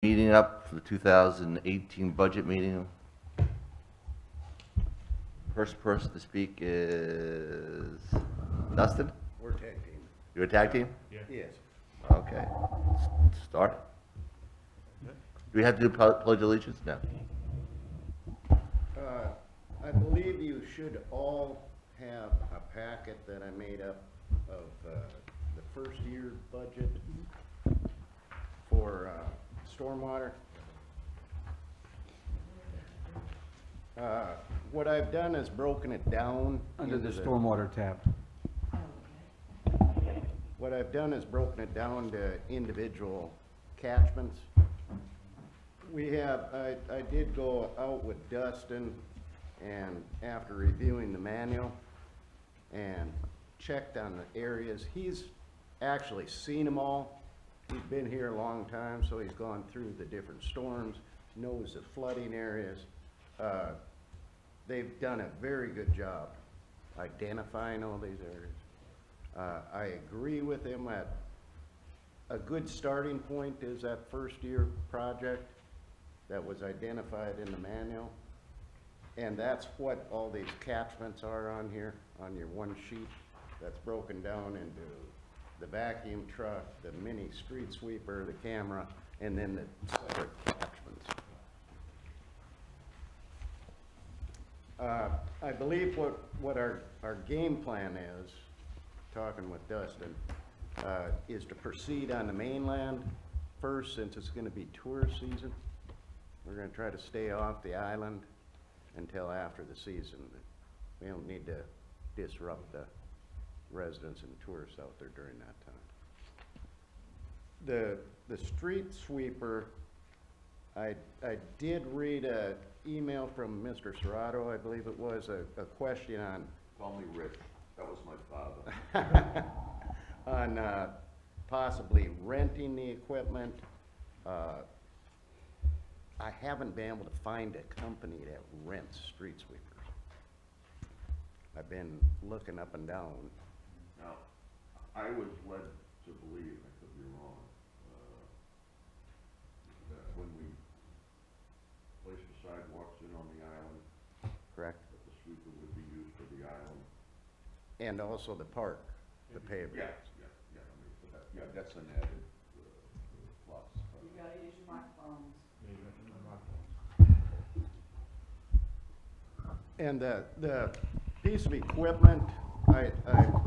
Meeting up for the 2018 budget meeting. First person to speak is Dustin? We're tag team. You're a tag team? Yes. Okay. Start. Do we have to do pledge allegiance? No. I believe you should all have a packet that I made up of the first year budget for stormwater. What I've done is broken it down Under the into stormwater tab. What I've done is broken it down to individual catchments. We have, I did go out with Dustin, and after reviewing the manual and checked on the areas, he's actually seen them all. He's been here a long time, so he's gone through the different storms, knows the flooding areas. They've done a very good job identifying all these areas. I agree with him that a good starting point is that first year project that was identified in the manual. And that's what all these catchments are on here, on your one sheet. That's broken down into the vacuum truck, the mini street sweeper, the camera, and then the separate catchments. I believe what our game plan is, talking with Dustin, is to proceed on the mainland first, since it's gonna be tourist season. We're gonna try to stay off the island until after the season. We don't need to disrupt the residents and tourists out there during that time. The street sweeper, I did read a email from Mr. Serrato, I believe it was, a question on Call me Rich. That was my father. on possibly renting the equipment. I haven't been able to find a company that rents street sweepers. I've been looking up and down. Now, I was led to believe, I could be wrong, that when we place the sidewalks in on the island, Correct? that the sweeper would be used for the island. And also the park, the pavers. Yeah, I mean, yeah, that's an added plus. You gotta use your microphones. And the piece of equipment, I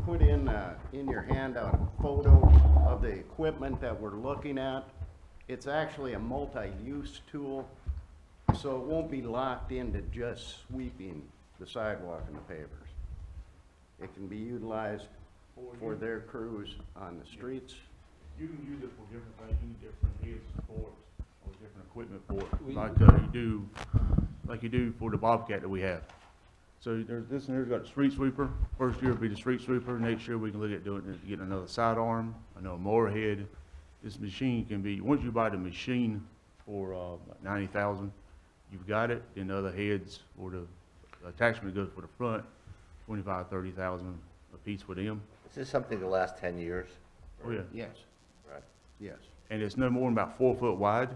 put in your handout a photo of the equipment that we're looking at. It's actually a multi-use tool, so it won't be locked into just sweeping the sidewalk and the pavers. It can be utilized for their crews on the streets. You can use it for different things, you need different heads for it, or different equipment for it, like you do for the Bobcat that we have. So there's this and there's got a street sweeper. First year will be the street sweeper. Next year we can look at getting another sidearm, another mower head. This machine can be, once you buy the machine for like $90,000, you've got it. Then the other heads or the attachment goes for the front, $25,000, $30,000 a piece for them. Is this something that lasts 10 years? Oh yeah. Yes, Right. yes. And it's no more than about 4 foot wide,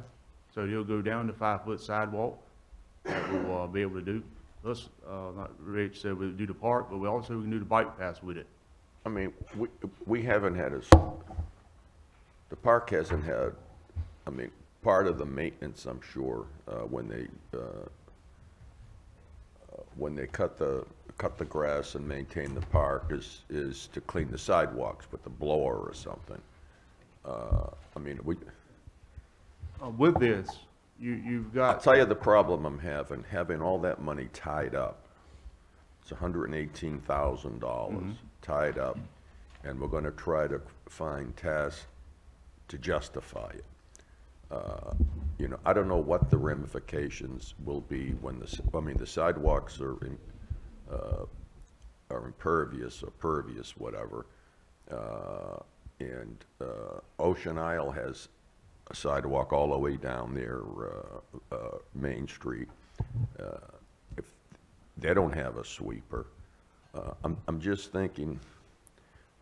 so you'll go down to 5 foot sidewalk that we'll be able to do. Plus, like Rich said, we'll do the park, but we also can do the bike paths with it. I mean, we haven't had the park hasn't had, I mean, part of the maintenance, I'm sure, when they cut the grass and maintain the park is to clean the sidewalks with the blower or something. I mean, With this, you've I'll got, tell you the problem I'm having all that money tied up. It's $118,000 tied up, and we're gonna try to find tasks to justify it. You know, I don't know what the ramifications will be when the sidewalks are impervious or pervious, whatever. And Ocean Isle has a sidewalk all the way down there, Main Street. If they don't have a sweeper, I'm just thinking,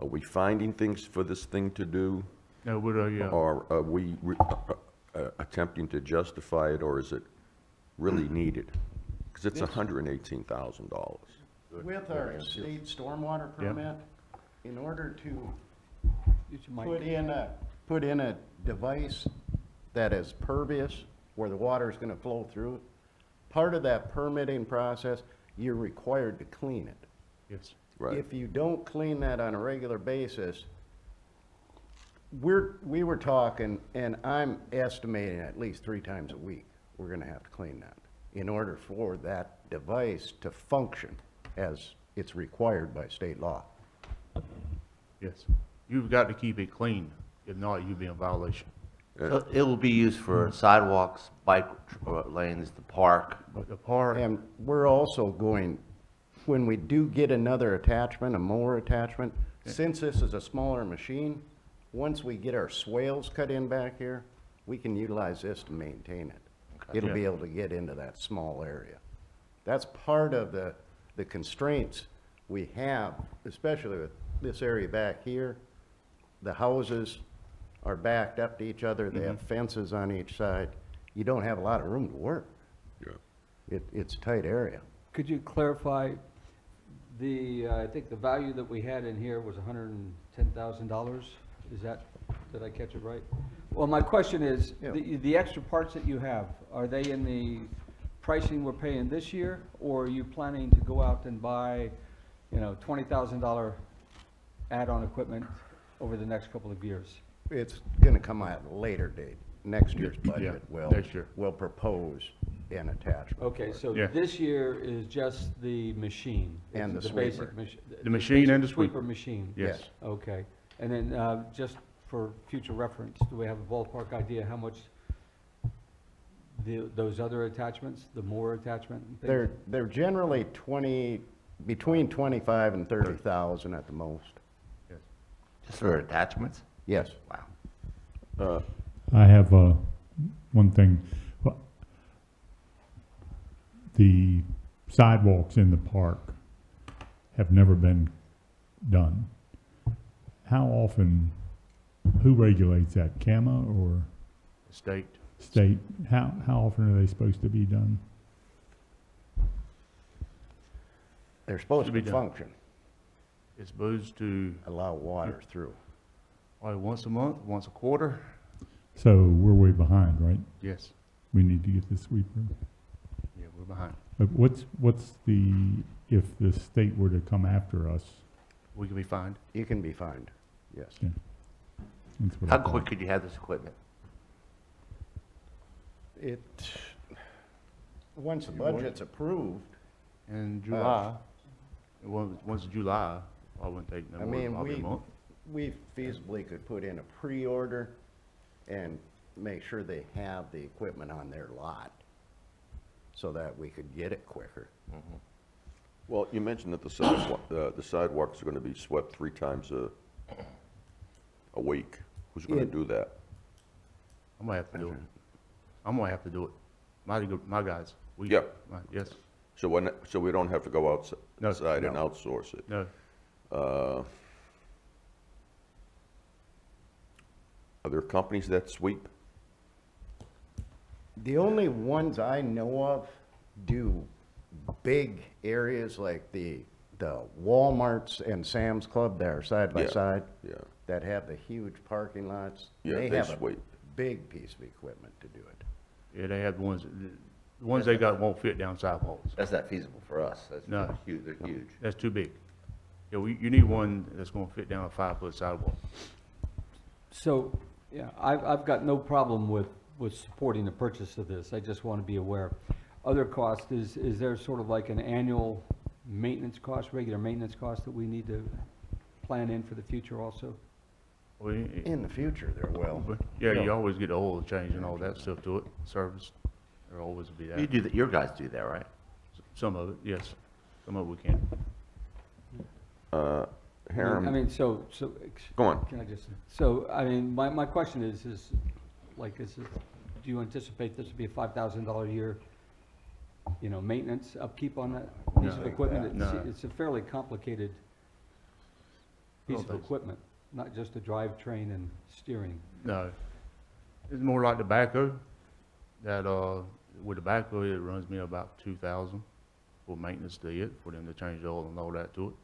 are we finding things for this thing to do? no, with a, Or are we attempting to justify it, or is it really needed? Because it's $118,000. With our state stormwater Yeah. permit, in order to Use your mic. put in a device that is pervious, where the water is gonna flow through it, part of that permitting process, you're required to clean it. Yes. Right. If you don't clean that on a regular basis, we were talking, and I'm estimating at least 3 times a week, we're gonna have to clean that in order for that device to function as it's required by state law. Yes. You've got to keep it clean. If not, you'll be in violation. So it will be used for sidewalks, bike lanes, the park. But the park, And we're also going, when we do get another attachment, a mower attachment, since this is a smaller machine, once we get our swales cut in back here, we can utilize this to maintain it. It'll be Yeah. able to get into that small area. That's part of the constraints we have, especially with this area back here. The houses are backed up to each other, they have fences on each side. You don't have a lot of room to work. Yeah. It's a tight area. Could you clarify I think the value that we had in here was $110,000? Is that, did I catch it right? Well, my question is, Yeah. the extra parts that you have, are they in the pricing we're paying this year? Or are you planning to go out and buy, $20,000 add-on equipment over the next couple of years? It's gonna come at a later date. Next year's Yeah, budget will, next year. will propose an attachment. Okay, so Yeah. this year is just the machine? And It's the basic sweeper. The machine and the Sweeper sweeper. machine? Yes. Okay, and then, just for future reference, do we have a ballpark idea how much those other attachments, the mower attachment and things? They're generally between 25 and 30,000 at the most. Yes. Just for attachments? Yes. Wow. I have one thing. The sidewalks in the park have never been done. How often, who regulates that, CAMA or State. state? How often are they supposed to be done? They're supposed Should to be done. function, It's supposed to, allow water through. probably once a month, once a quarter. So we're way behind, right? Yes. We need to get the sweeper. Yeah, we're behind. What's if the state were to come after us? We can be fined. You can be fined, yes. Yeah. That's what I How thought. quick could you have this equipment? Once the budget's approved, In July, once July, I wouldn't take no I more mean, than probably a month. we feasibly could put in a pre-order and make sure they have the equipment on their lot so that we could get it quicker. Well, you mentioned that the sidewalks are gonna be swept 3 times a week. Who's gonna Yeah. do that? I'm gonna have to do it. I'm gonna have to do it. My guys. Yeah. Yes. So we don't have to go No, outside and no. outsource it. No. Are there companies that sweep? The only ones I know of do big areas like the Walmarts and Sam's Club that are side by Yeah, side, yeah. that have the huge parking lots. Yeah, they have a sweep. big piece of equipment to do it. Yeah, they have the ones they got won't fit down sidewalks. That's not feasible for us. That's No. huge, they're huge. That's too big. Yeah, you need one that's gonna fit down a 5-foot sidewalk. So, yeah, I've got no problem with supporting the purchase of this, I just want to be aware. Other cost, is there sort of like an annual maintenance cost, regular maintenance cost that we need to plan in for the future also? Well, In the future, there will. yeah, you always get the oil change and all that stuff to it, service. There always will be You that. do that, your guys do that, right? Some of it, yes. Some of it we can. Hiram, I mean, so, go on. can I just, so, I mean, my question is do you anticipate this to be a $5,000 a year, maintenance, upkeep on that piece of No. equipment? No. It's a fairly complicated piece Don't of think so. equipment, not just a drivetrain and steering. No. It's more like the backhoe, that, with the backhoe, it runs me about 2,000 for maintenance to it, for them to change the oil and all that to it.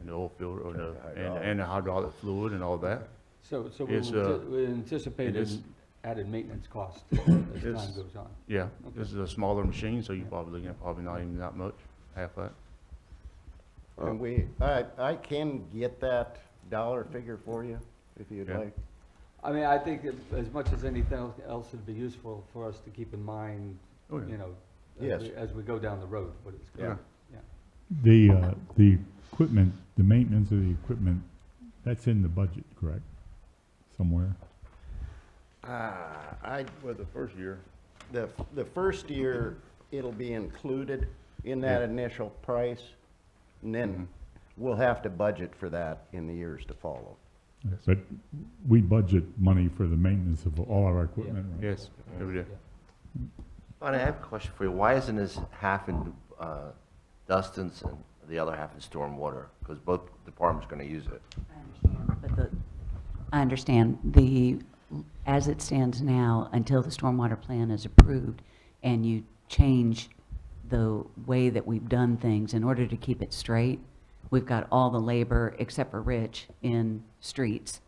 And the oil filter, or and the hydraulic fluid and all that. So It's, we anticipate it is- an added maintenance cost as time It's- goes on. Yeah, Okay. this is a smaller machine, so you're probably looking at probably not even that much, half that. And I can get that dollar figure for you, if you'd Yeah. like. I mean, I think that as much as anything else, it'd be useful for us to keep in mind, Oh, yeah. you know, Yes. as we go down the road, what it's Yeah. going to, yeah. The equipment, the maintenance of the equipment, that's in the budget, correct? Somewhere? Well, the first year, The first year, it'll be included in that initial price, and then we'll have to budget for that in the years to follow. But we budget money for the maintenance of all of our equipment, right? yes, every day. Bonnie, I have a question for you. Why isn't this half in Dustin's and the other half in stormwater? Because both departments are going to use it. I understand, as it stands now, until the stormwater plan is approved and you change the way that we've done things in order to keep it straight, we've got all the labor, except for Rich, in streets.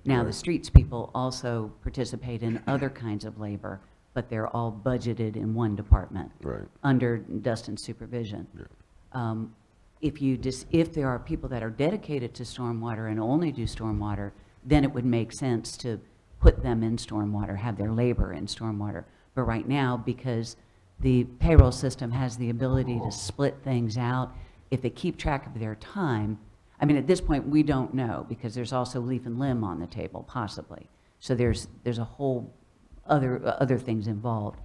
Now, the streets people also participate in other kinds of labor, but they're all budgeted in one department. Right. Under Dustin's supervision. Yeah. If there are people that are dedicated to stormwater and only do stormwater, then it would make sense to put them in stormwater, have their labor in stormwater. But right now, because the payroll system has the ability to split things out, if they keep track of their time, I mean, at this point, we don't know, because there's also leaf and limb on the table, possibly. So there's a whole other things involved.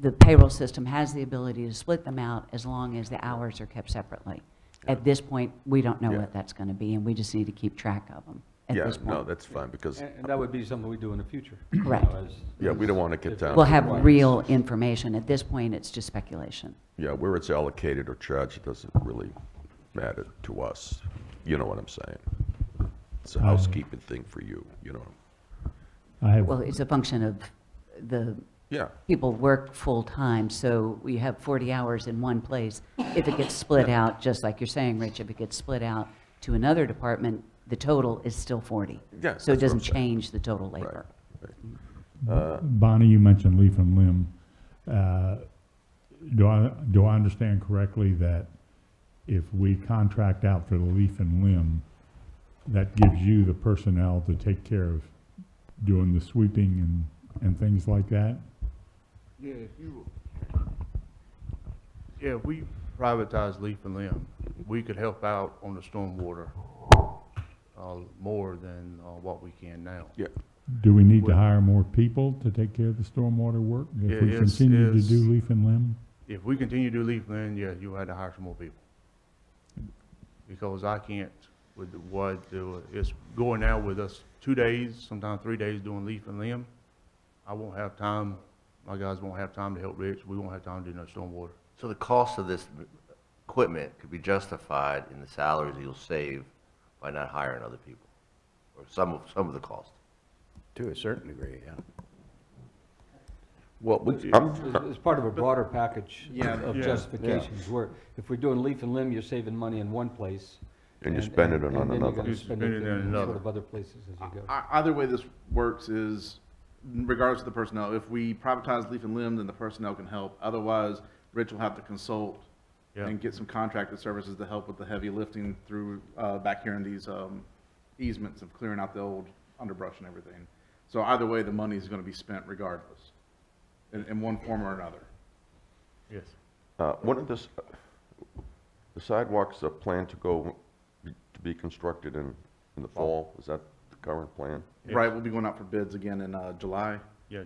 The payroll system has the ability to split them out as long as the hours are kept separately. At this point, we don't know Yeah. what that's going to be, and we just need to keep track of them at Yeah, this point. no, that's fine, because, And that would be something we do in the future. you know, Correct. yeah, we don't want to get down. We'll to have the lines. real information. At this point, it's just speculation. Yeah, where it's allocated or charged, it doesn't really matter to us. You know what I'm saying? It's a housekeeping thing for you, you know? I have, Well, it's a function of the Yeah, people work full-time, so we have 40 hours in one place. If it gets split out, just like you're saying, Rich, if it gets split out to another department, the total is still 40. Yeah, So it that's what I'm doesn't saying. change the total right. labor. Bonnie, you mentioned leaf and limb. Do I understand correctly that if we contract out for the leaf and limb, that gives you the personnel to take care of doing the sweeping and things like that? Yeah, if we privatize leaf and limb, we could help out on the stormwater, more than, what we can now. Yeah, Do we need to hire more people to take care of the stormwater work if we Yeah, continue to it's- do leaf and limb? If we continue to do leaf and limb, yeah, you'll have to hire some more people. Because I can't, with it's going now with us 2 days, sometimes 3 days doing leaf and limb. I won't have time, my guys won't have time to help Rich, we won't have time to do no stormwater. So the cost of this equipment could be justified in the salaries you'll save by not hiring other people, or some of the cost. To a certain degree, yeah. well, As part of a broader package of Yeah. justifications, where if we're doing leaf and limb, you're saving money in one place. And you spend it on and then you're another. gonna You spend spend it it on in another. sort of other places as you go. Either way this works is, regardless of the personnel, if we privatize leaf and limb, then the personnel can help. Otherwise, Rich will have to consult Yeah. and get some contracted services to help with the heavy lifting through, back here in these, easements of clearing out the old underbrush and everything. So either way, the money is gonna be spent regardless, in one form or another. Yes. One of this, the sidewalks are planned to be constructed in the fall, is that the current plan? Yes. Right, we'll be going out for bids again in, July, Yeah,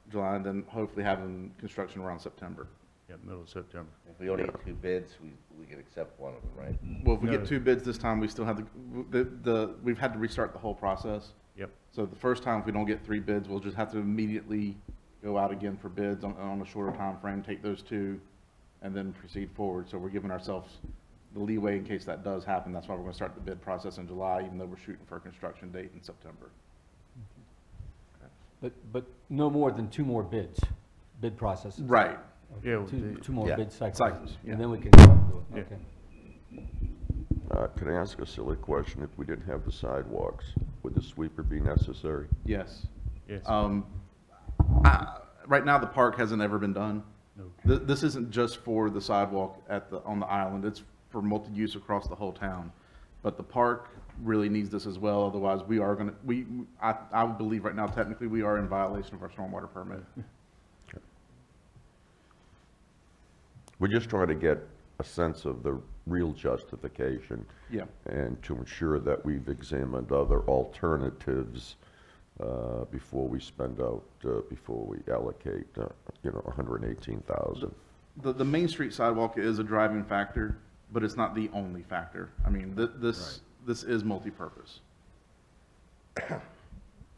July, and then hopefully having construction around September. yeah, middle of September. If we only get 2 bids, we could accept one of them, right? Well, if we No. get 2 bids this time, we still have we've had to restart the whole process. Yep. So the first time, if we don't get 3 bids, we'll just have to immediately go out again for bids on a shorter time frame, take those 2, and then proceed forward. So we're giving ourselves the leeway in case that does happen. That's why we're gonna start the bid process in July, even though we're shooting for a construction date in September. But no more than 2 more bid processes. Right. Yeah, with Two, the- 2 more Yeah. bid cycles. Cycles, yeah. And then we can go on to Yeah. it, okay. Can I ask a silly question? If we didn't have the sidewalks, would the sweeper be necessary? Yes. Yes. Right now, the park hasn't ever been done. No. This isn't just for the sidewalk on the island, it's for multi-use across the whole town. But the park really needs this as well, otherwise we are gonna, I would believe right now technically we are in violation of our stormwater permit. We're just trying to get a sense of the real justification. Yeah. And to ensure that we've examined other alternatives before we spend out, before we allocate, 118,000. The Main Street sidewalk is a driving factor, but it's not the only factor. I mean, this is multi-purpose.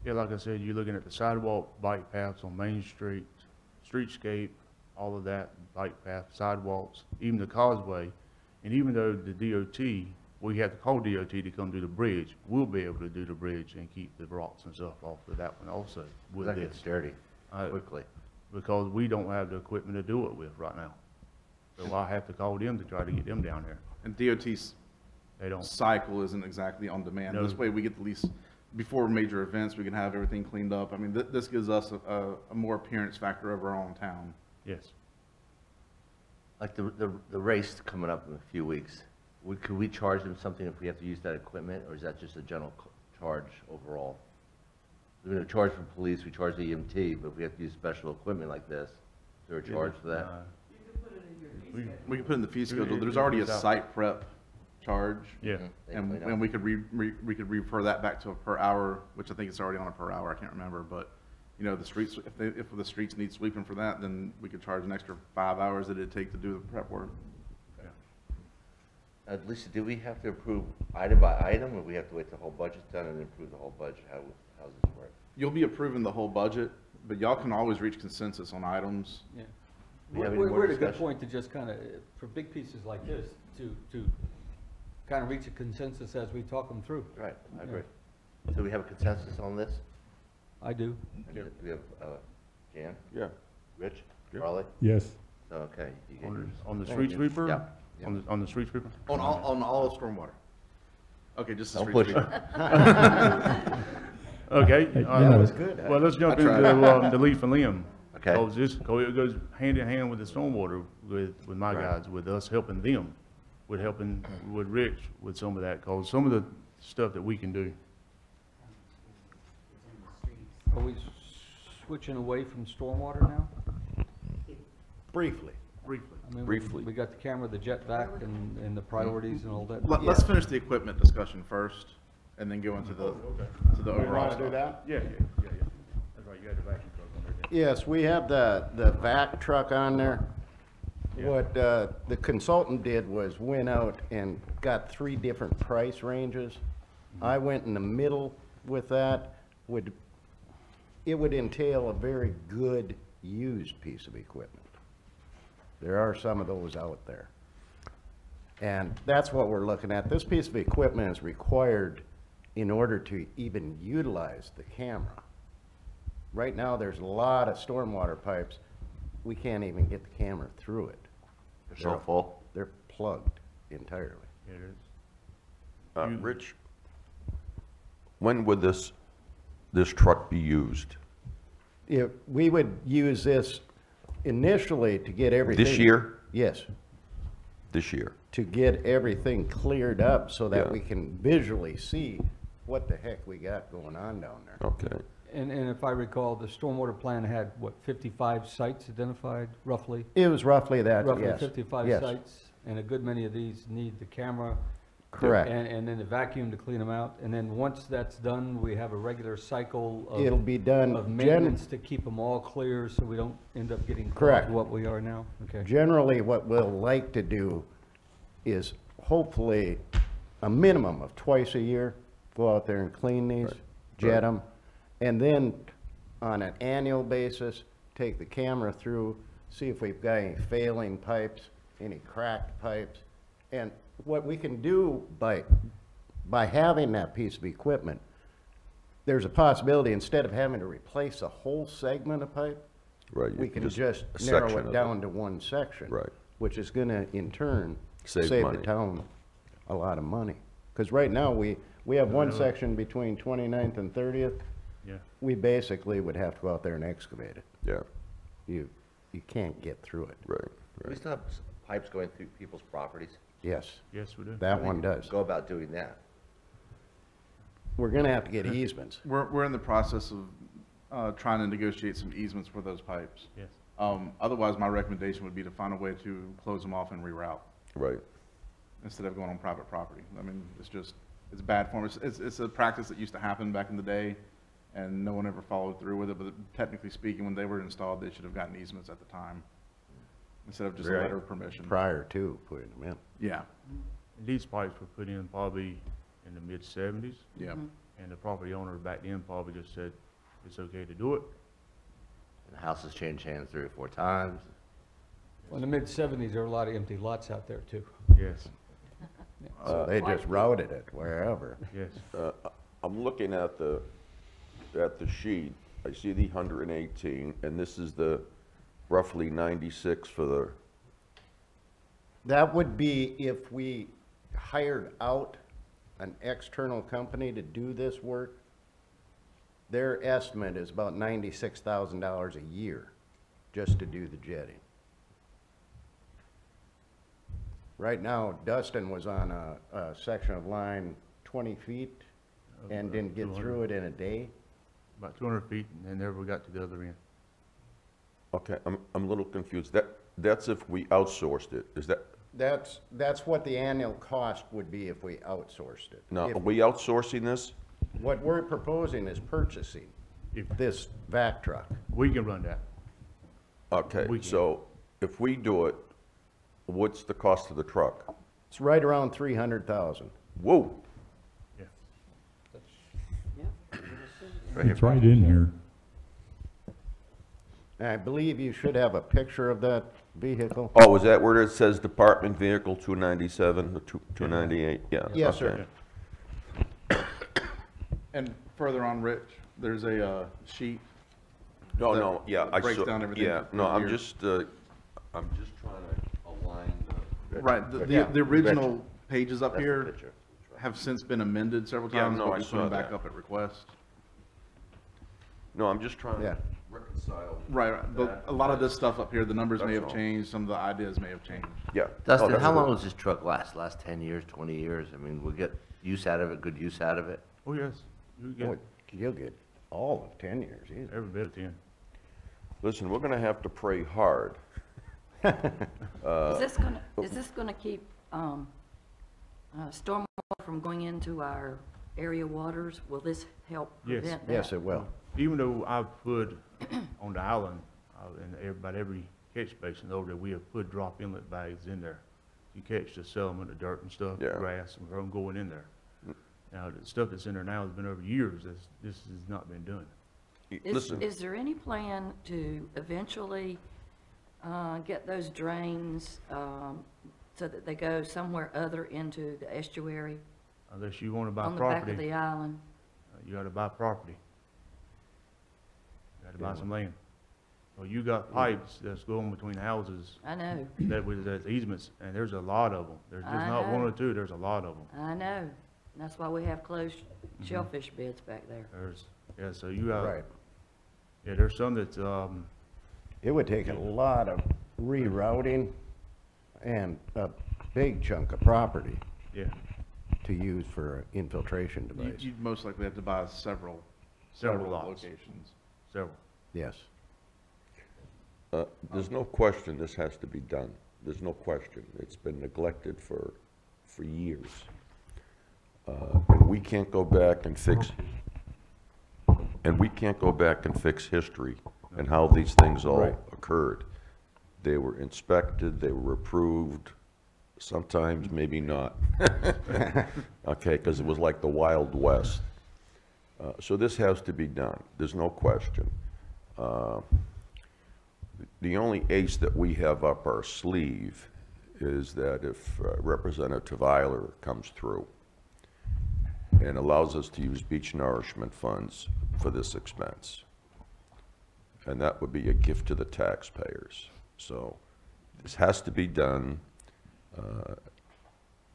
Yeah, like I said, you're looking at the sidewalk, bike paths on Main Street, streetscape, all of that, bike path, sidewalks, even the causeway. And even though the DOT, we have to call DOT to come do the bridge, we'll be able to do the bridge and keep the rocks and stuff off of that one also with That this. gets dirty Uh, quickly. Because we don't have the equipment to do it with right now. So I have to call them to try to get them down there. And DOT's They don't. cycle isn't exactly on demand. No. This way we get the least, before major events, we can have everything cleaned up. I mean, this gives us a more appearance factor of our own town. Yes. Like the race coming up in a few weeks, could we charge them something if we have to use that equipment, or is that just a general charge overall? We're gonna charge for police, we charge the EMT, but if we have to use special equipment like this, is there a charge for that? You can put it in your fee schedule. We can put in the fee schedule, it- there's already a it's out. site prep charge. Yeah. They And, clean up. and we could we could refer that back to a per hour, which I think it's already on a per hour, I can't remember, but, the streets, if the streets need sweeping for that, then we could charge an extra 5 hours that it'd take to do the prep work. Lisa, do we have to approve item by item, or we have to wait till the whole budget's done and then approve the whole budget? How does this work? You'll be approving the whole budget, but y'all can always reach consensus on items. Yeah. We have any We're more at a good discussion? point to just kind of, for big pieces like this, to kind of reach a consensus as we talk them through. Right, I Yeah. agree. So we have a consensus on this? I do. And do we have, Jan, Yeah. Rich, Yeah. Charlie? Yes. Okay. you get yours. On the street sweeper? Yeah. On the street sweeper? On all of stormwater. Okay, just the Don't street push sweeper. Okay. That was good. Well, let's jump I tried. into the leaf and limb. Okay. Cause it goes hand in hand with the stormwater, with my Right. guys, with us helping them, with helping with Rich with some of that, cause some of the stuff that we can do. Are we switching away from stormwater now? Briefly. Briefly. I mean, Briefly. We got the camera, the jetback, and the priorities and all that. Let's finish the equipment discussion first, and then go into the overall stuff. that? Yeah. That's right, you got the vacuum truck on there. Yes, we have the vac truck on there. Yeah. What the consultant did was went out and got 3 different price ranges. I went in the middle with that. It would entail a very good used piece of equipment. There are some of those out there. And that's what we're looking at. This piece of equipment is required in order to even utilize the camera. Right now, there's a lot of stormwater pipes. We can't even get the camera through it. They're so full. They're plugged entirely. Yeah, it is. Rich, when would this truck be used? If we would use this initially to get everything. This year? Yes, This year? to get everything cleared up so that Yeah. we can visually see what the heck we got going on down there. Okay. And if I recall, the stormwater plan had, what, 55 sites identified roughly? It was roughly that, Roughly yes. 55 Yes, sites, and a good many of these need the camera. correct. And then the vacuum to clean them out, and then once that's done, we have a regular cycle It'll be done of maintenance to keep them all clear, so we don't end up getting close Correct. to what we are now? Okay. Generally, what we'll like to do is hopefully a minimum of twice a year, go out there and clean these, jet them, and then on an annual basis, take the camera through, see if we've got any failing pipes, any cracked pipes. And what we can do by having that piece of equipment, there's a possibility, instead of having to replace a whole segment of pipe, Right. you we can just a narrow section it of down to one section. Right. Which is gonna, in turn, Save save the money. town a lot of money. Because right now, we have one section between 29th and 30th. Yeah. We basically would have to go out there and excavate it. Yeah, You can't get through it. right, We right. still have pipes going through people's properties. Yes, Yes, we do. that one does. Go about doing that. We're gonna have to get easements. We're in the process of trying to negotiate some easements for those pipes. Yes. Otherwise, my recommendation would be to find a way to close them off and reroute Right. instead of going on private property. I mean, it's bad form. It's a practice that used to happen back in the day, and no one ever followed through with it, but technically speaking, when they were installed, they should have gotten easements at the time, instead of just a Right. letter of permission. Prior to putting them in. Yeah, And these pipes were put in probably in the mid-seventies, yeah. and the property owner back then probably just said, it's okay to do it. And the house has changed hands 3 or 4 times. Well, in the mid-seventies, there were a lot of empty lots out there too. Yes, So they just routed it wherever. yes. I'm looking at the sheet, I see the 118, and this is the roughly 96 for the, That would be if we hired out an external company to do this work. Their estimate is about $96,000 a year just to do the jetting. Right now, Dustin was on a section of line 20 feet and didn't get 200. through it in a day. About 200 feet, and then never got to the other end. okay, I'm a little confused. That's if we outsourced it, is that, That's what the annual cost would be if we outsourced it. now, If- are we outsourcing this? What we're proposing is purchasing If this vac truck. we can run that, Okay, We can. so if we do it, what's the cost of the truck? It's right around 300,000. Whoa, yeah. It's right in here. And I believe you should have a picture of that vehicle. oh, is that where it says Department Vehicle 297, or 298? Yeah. Yes, okay. sir. And further on, Rich, there's a sheet. No, that no, yeah, I breaks saw, down everything yeah, for no, the I'm year. just trying to align the. Right, Yeah. the original pages up That's the here picture. have since been amended several Yeah, times, no, but I we put saw them back that. up at request. No, I'm just trying Yeah. to reconcile. Right, but a lot of this stuff up here, the numbers may That's have all. changed, some of the ideas may have changed. Yeah. Dustin, Oh, that's how long good. does this truck last? Last 10 years, 20 years? I mean, we'll get use out of it, good use out of it? Oh, yes, you Boy, get you'll get all of 10 years easy. every bit of 10. Listen, we're gonna have to pray hard. Is this gonna keep, stormwater from going into our area waters? Will this help Yes. prevent that? Yes, it will. Even though I've put on the island, about every catch basin over there, we have put drop inlet bags in there. You catch the sediment, the dirt and stuff, the Yeah. grass, and from going in there. Now, the stuff that's in there now has been over years, this has not been done. Listen, Is there any plan to eventually get those drains so that they go somewhere other into the estuary Unless you wanna buy on the back of property, the island? you gotta buy property. You gotta buy some land. Well, you got pipes that's going between houses, I know, there's easements, and there's a lot of them. There's just I not one know. or two, there's a lot of them. I know. And that's why we have closed shellfish beds back there. Yeah, so you got, Right. yeah, there's some that's, It would take a lot of rerouting and a big chunk of property yeah, to use for an infiltration device. You'd most likely have to buy several Several lots. locations. several. Yes. there's no question this has to be done. There's no question. It's been neglected for years. And we can't go back and fix, history and how these things all Right. occurred. They were inspected, they were approved, sometimes maybe not. Okay, because it was like the Wild West. So this has to be done, there's no question. The only ace that we have up our sleeve is that if Representative Eiler comes through, and allows us to use beach nourishment funds for this expense. And that would be a gift to the taxpayers. So this has to be done.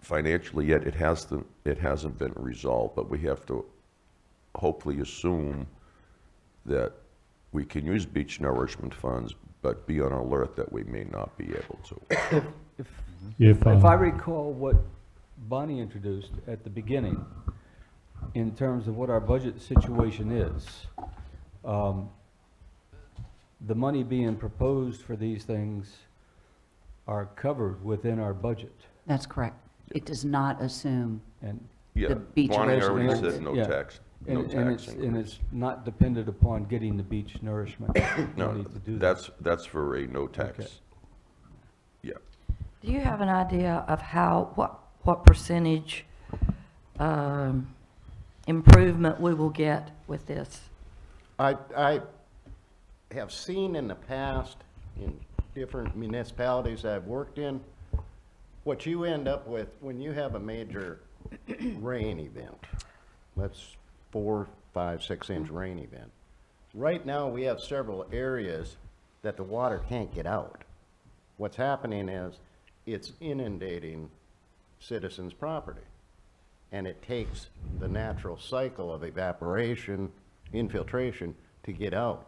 Financially, yet it hasn't been resolved, but we have to hopefully assume that we can use beach nourishment funds, but be on alert that we may not be able to. If I recall what Bonnie introduced at the beginning, in terms of what our budget situation is, the money being proposed for these things are covered within our budget. That's correct. It does not assume And, Yeah, The beach Bonnie already nourishment. said no Yeah. tax, no and tax and increase. it's not dependent upon getting the beach nourishment No, money to do that. that's for a no Okay. tax. Yeah. Do you have an idea of what percentage improvement we will get with this? I have seen in the past, in different municipalities I've worked in, what you end up with when you have a major rain event, that's 4, 5, 6-inch rain event. Right now, we have several areas that the water can't get out. What's happening is it's inundating citizens' property. And it takes the natural cycle of evaporation, infiltration to get out.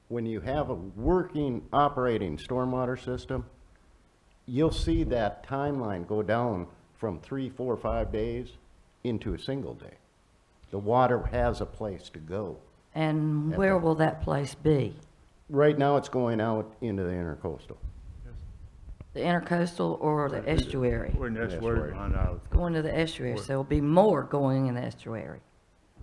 When you have a working, operating stormwater system, you'll see that timeline go down from 3, 4, 5 days into a single day. The water has a place to go. And where will that place be? Right now, it's going out into the intercoastal. The intercoastal or the estuary? We're in the Estuary. estuary behind ours. Going to the estuary, so there'll be more going in the estuary.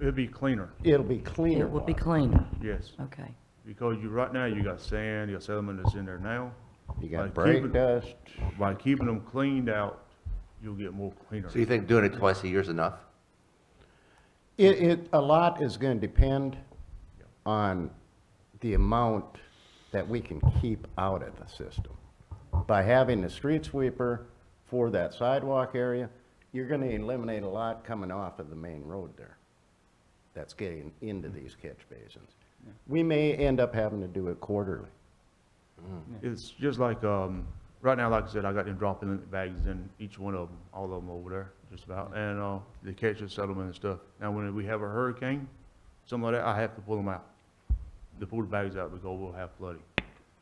It'll be cleaner, It'll be cleaner It will be water. cleaner, yes. okay. Because right now, you got sand, you got sediment that's in there now. You By got brake keeping- dust. By keeping them cleaned out, you'll get more cleaner. So you think doing it twice a year is enough? A lot is going to depend on the amount that we can keep out of the system. By having the street sweeper for that sidewalk area, you're going to eliminate a lot coming off of the main road there that's getting into these catch basins. We may end up having to do it quarterly. It's just like, right now, like I said, I got them dropping in bags in each one of them, all of them over there, just about, and, they catch the settlement and stuff. Now, when we have a hurricane, something like that, I have to pull them out. To pull the bags out because we'll have flooding.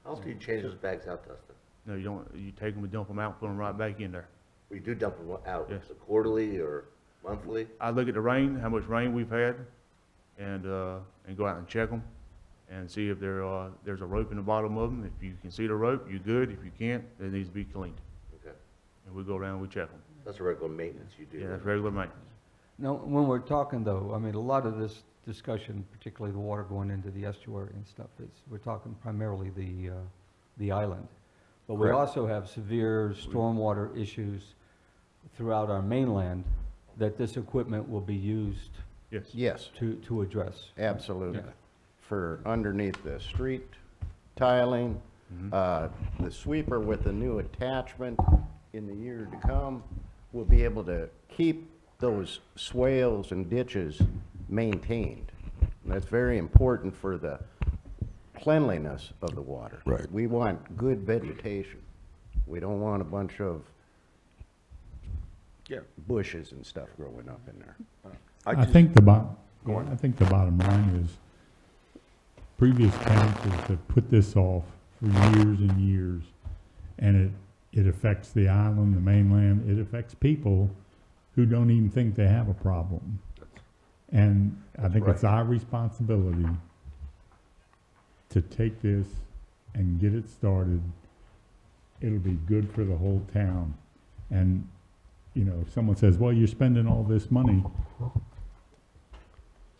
How often do you change those bags out, Dustin? No, you don't, you take them and dump them out, put them right back in there. We do dump them out, Yes. so quarterly or monthly? I look at the rain, how much rain we've had, and go out and check them, and see if there's a rope in the bottom of them. If you can see the rope, you're good. If you can't, it needs to be cleaned. Okay. And we go around, we check them. That's a regular maintenance you do. Yeah, that's regular maintenance. Now, when we're talking though, I mean, a lot of this discussion, particularly the water going into the estuary and stuff, we're talking primarily the island. But we Correct. also have severe stormwater issues throughout our mainland that this equipment will be used Yes. Yes, to address. absolutely. Yeah. For underneath the street tiling, the sweeper with the new attachment in the year to come will be able to keep those swales and ditches maintained. And that's very important for the cleanliness of the water. Right. We want good vegetation. We don't want a bunch of Yeah. bushes and stuff growing up in there. I think the bottom line is, previous councils have put this off for years and years, and it affects the island, the mainland, it affects people who don't even think they have a problem. And I think it's our responsibility to take this and get it started. It'll be good for the whole town. And, you know, if someone says, well, you're spending all this money,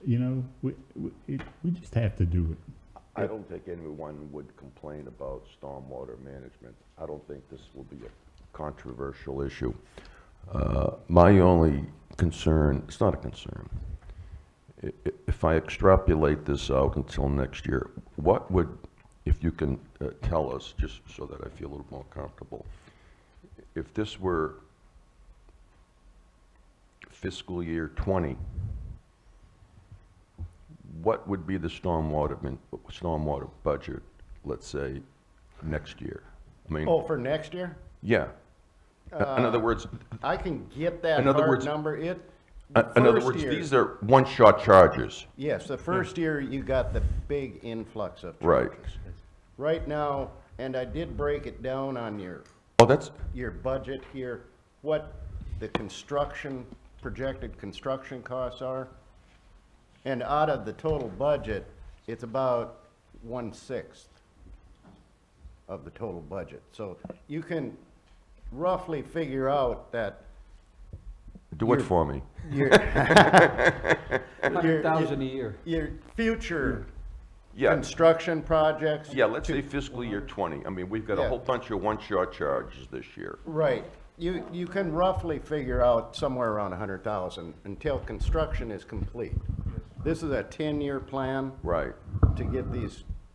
you know, we just have to do it. I don't think anyone would complain about stormwater management. I don't think this will be a controversial issue. My only concern, it's not a concern. If I extrapolate this out until next year, what would, if you can tell us, just so that I feel a little more comfortable, if this were fiscal year 20, what would be the stormwater budget, let's say, next year? I mean, Oh, for next year? yeah. In other words, I can get that In other hard words- number. in other first words, year- these are one-shot charges. Yes, the first year you got the big influx of Right. charges. Right now, and I did break it down on Oh, that's, your budget here, what the projected construction costs are. And out of the total budget, it's about 1/6 of the total budget. So you can roughly figure out that do it for me. your, 100,000 a year. your future Yeah, construction projects. yeah, let's say fiscal year 20. I mean, we've got a Yeah. whole bunch of one-shot charges this year. Right. You can roughly figure out somewhere around 100,000 until construction is complete. This is a 10-year plan Right, to get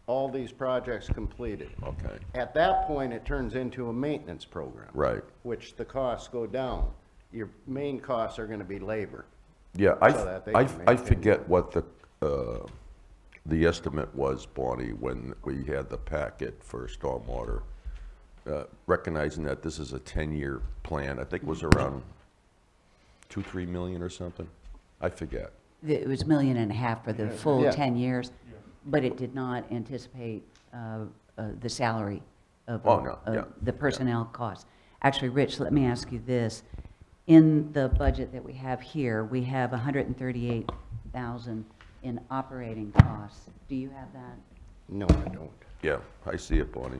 all these projects completed. okay, At that point, it turns into a maintenance program. right. Which the costs go down. Your main costs are gonna be labor. Yeah, So that they I can maintain forget what the estimate was, Bonnie, when we had the packet for stormwater. Recognizing that this is a 10-year plan, I think it was around 2-3 million or something. I forget. It was $1.5 million for the full Yeah. 10 years, but it did not anticipate the salary of Oh, no, yeah, the personnel costs. Actually, Rich, let me ask you this. In the budget that we have here, we have 138,000 in operating costs. Do you have that? No, I don't. Yeah, I see it, Bonnie.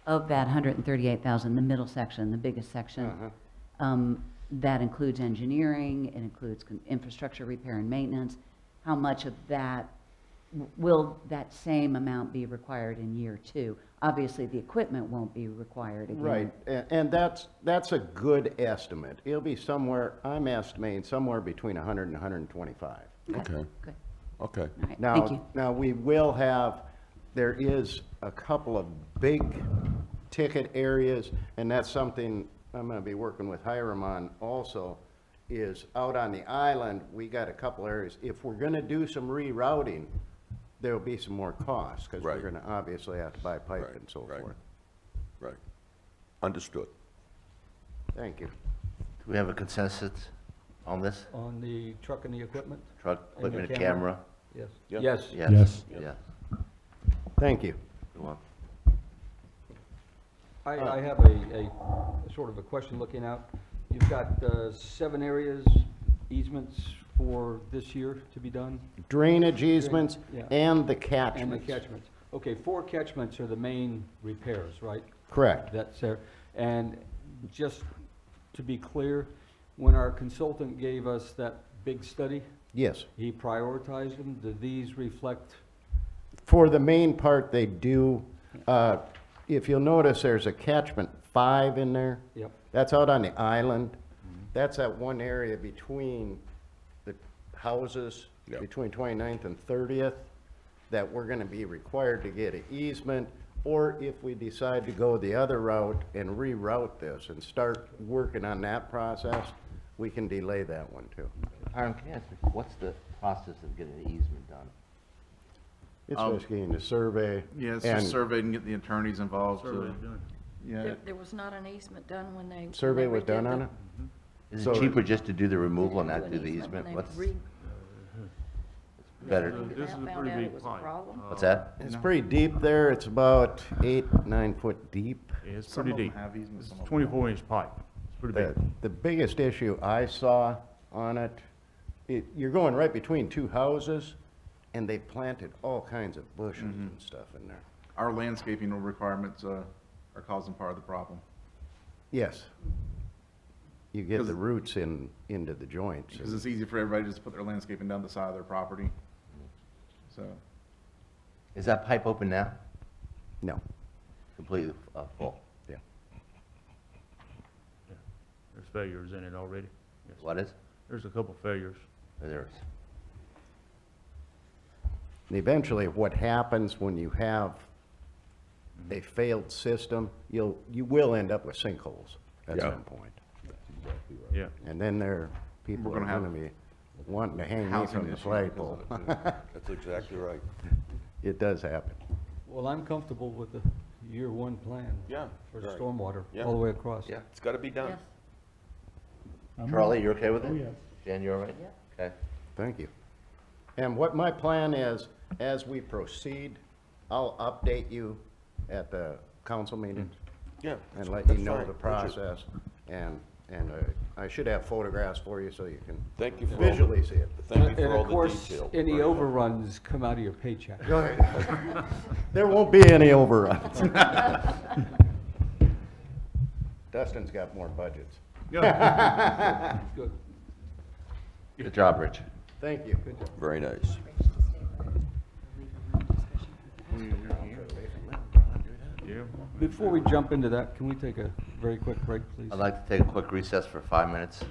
Of that 138,000, the middle section, the biggest section, that includes engineering, it includes infrastructure repair and maintenance. How much of that, will that same amount be required in year two? Obviously, the equipment won't be required again. Right, and that's a good estimate. It'll be somewhere, I'm estimating somewhere between 100 and 125. Okay, Good, okay. all right, thank you. Now, we will have, there is a couple of big ticket areas, and that's something I'm gonna be working with Hiram on also, is out on the island, we got a couple areas. If we're gonna do some rerouting, there'll be some more costs, because Right. we're gonna obviously have to buy pipe Right, and so right. forth. Right. Understood. Thank you. Do we have a consensus on this? On the truck and the equipment? Truck, And the equipment, and camera? camera? Yes. Yes. Yes. Yeah. Thank you. Go on. I have a sort of a question looking out. You've got 7 areas, easements for this year to be done, Drainage easements Yeah. and the and the catchments. catchments. Okay, 4 catchments are the main repairs, right? Correct. That's there. And just to be clear, when our consultant gave us that big study, Yes. he prioritized them. Do these reflect? For the main part, they do. If you'll notice, there's a catchment 5 in there. Yep. That's out on the island. That's that one area between the houses, Yep. between 29th and 30th, that we're gonna be required to get an easement, or if we decide to go the other route and reroute this and start working on that process, we can delay that one too. Hiram, can you answer, what's the process of getting the easement done? It's Um, just getting a survey. Yeah, it's and just survey and get the attorneys involved. Survey to- done. Yeah, There was not an easement done when they. Survey when they was done redid on the- it? Is So- it cheaper just to do the they removal and didn't not do do an the easement when easement? they What's better? This is a Found pretty out it big was a pipe. problem? What's that? It's pretty deep there. It's about 8, 9 foot deep. Yeah, it's some pretty of them deep. have easements, It's some of them 24-inch pipe. It's pretty big. The biggest issue I saw on it, you're going right between 2 houses, and they planted all kinds of bushes and stuff in there. our landscaping requirements are causing part of the problem. Yes. You get the 'Cause- roots into the joints. Because it's easy for everybody to just put their landscaping down the side of their property. So, Is that pipe open now? No, Completely full? yeah. There's failures in it already. Yes. What is? There's a couple failures. There's, And eventually, what happens when you have a failed system, you will end up with sinkholes at Yeah. some point. Yeah. And then people We're are gonna have gonna be wanting to hang me housing from the issues flagpole. because of it, too. That's exactly right. It does happen. Well, I'm comfortable with the year one plan. Yeah, For right. stormwater, Yeah. all the way across. Yeah, it's gotta be done. Yes. I'm- Charlie, you okay with it? Oh, yes. Jan, you all right? Okay. Thank you. And what my plan is, as we proceed, I'll update you at the council meetings Yeah. and let you that's know fine. the Richard, process. And I should have photographs for you so you can Thank you for all visually the, see it. thank you And for all of the course, detail. any Very helpful. overruns come out of your paycheck. There won't be any overruns. Dustin's got more budgets. Good. Good job, Rich. Thank you. Very nice. Yeah. Before we jump into that, can we take a very quick break, please? I'd like to take a quick recess for 5 minutes.